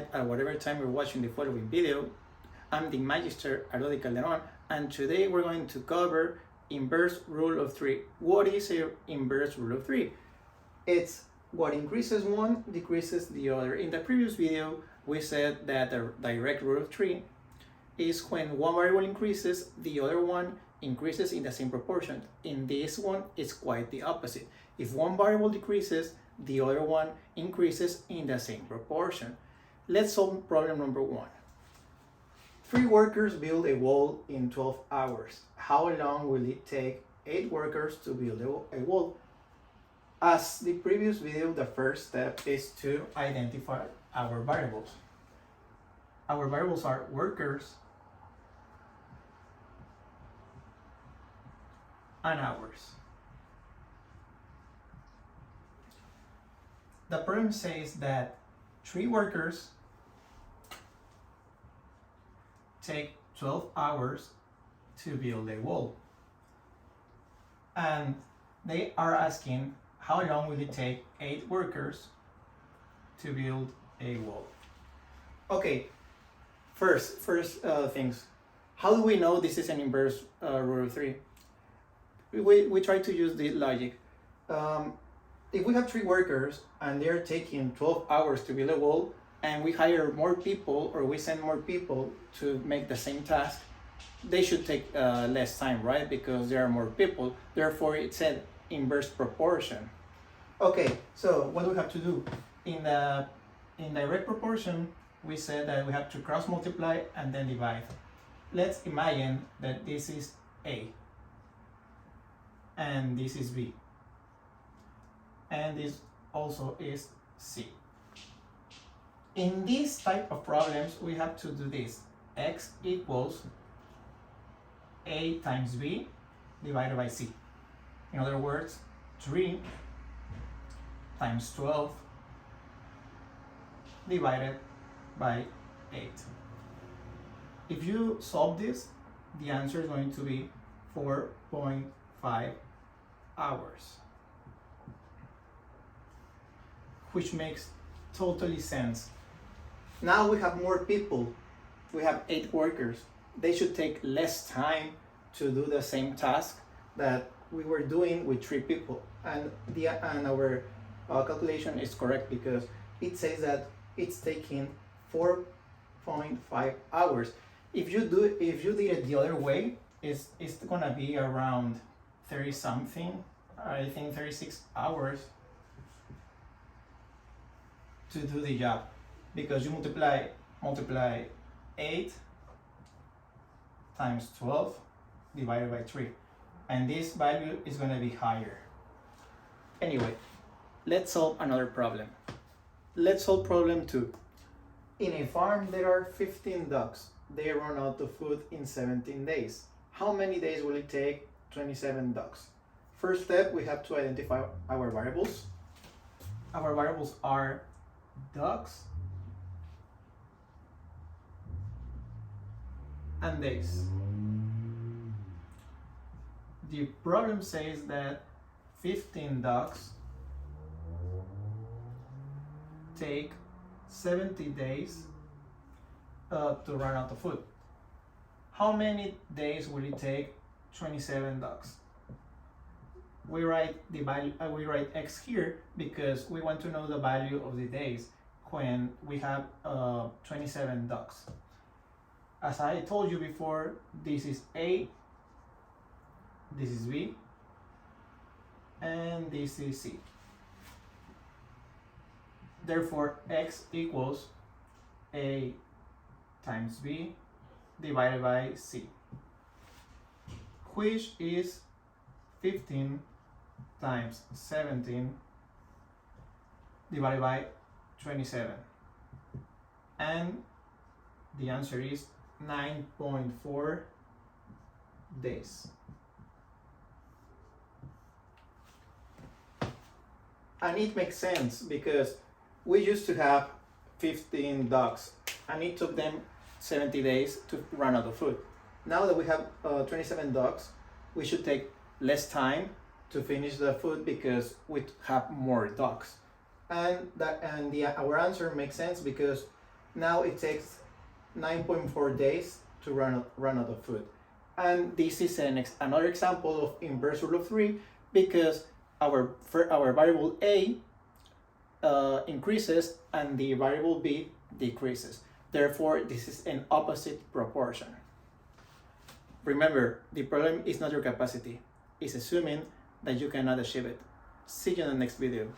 night at whatever time you're watching the following video. I'm the Magister Arodi Calderon, and today we're going to cover inverse rule of three. What is a inverse rule of three? It's what increases one decreases the other. In the previous video, we said that the direct rule of three is when one variable increases, the other one increases in the same proportion. In this one, it's quite the opposite. If one variable decreases, the other one increases in the same proportion. Let's solve problem number one. 3 workers build a wall in 12 hours. How long will it take 8 workers to build a wall? As the previous video, the first step is to identify our variables. Our variables are workers and hours. The problem says that 3 workers take 12 hours to build a wall. And they are asking how long will it take 8 workers to build a wall. Okay, first things. How do we know this is an inverse rule of 3? We try to use the logic. If we have 3 workers and they're taking 12 hours to build a wall, and we hire more people or we send more people to make the same task, they should take less time, right? Because there are more people. Therefore, it's an inverse proportion. Okay, so what do we have to do? In direct proportion, we said that we have to cross multiply and then divide. Let's imagine that this is A and this is B. And this also is C. In this type of problems, we have to do this. X equals A times B divided by C. In other words, 3 times 12 divided by 8. If you solve this, the answer is going to be 4.5 hours. Which makes totally sense. Now we have more people. We have 8 workers. They should take less time to do the same task that we were doing with 3 people. And our calculation is correct because it says that it's taking 4.5 hours. If you did it the other way, it's gonna be around 30 something. I think 36 hours to do the job, because you multiply 8 times 12 divided by 3, and this value is going to be higher. Anyway, let's solve another problem. Let's solve problem 2. In a farm there are 15 ducks. They run out of food in 17 days. How many days will it take 27 ducks? First step, we have to identify our variables. Our variables are ducks and days. The problem says that 15 ducks take 70 days to run out of food. How many days will it take 27 ducks? We write the value. We write x here because we want to know the value of the days when we have 27 ducks. As I told you before, this is A, this is B, and this is C. Therefore, x equals A times B divided by C, which is 15 times 17 divided by 27, and the answer is 9.4 days. And it makes sense because we used to have 15 ducks and it took them 70 days to run out of food. Now that we have 27 ducks, we should take less time to finish the food because we have more ducks. And our answer makes sense because now it takes 9.4 days to run out of food. And this is another example of inverse rule of 3 because our variable A increases and the variable B decreases. Therefore, this is an opposite proportion. Remember, the problem is not your capacity, it's assuming that you cannot achieve it. See you in the next video.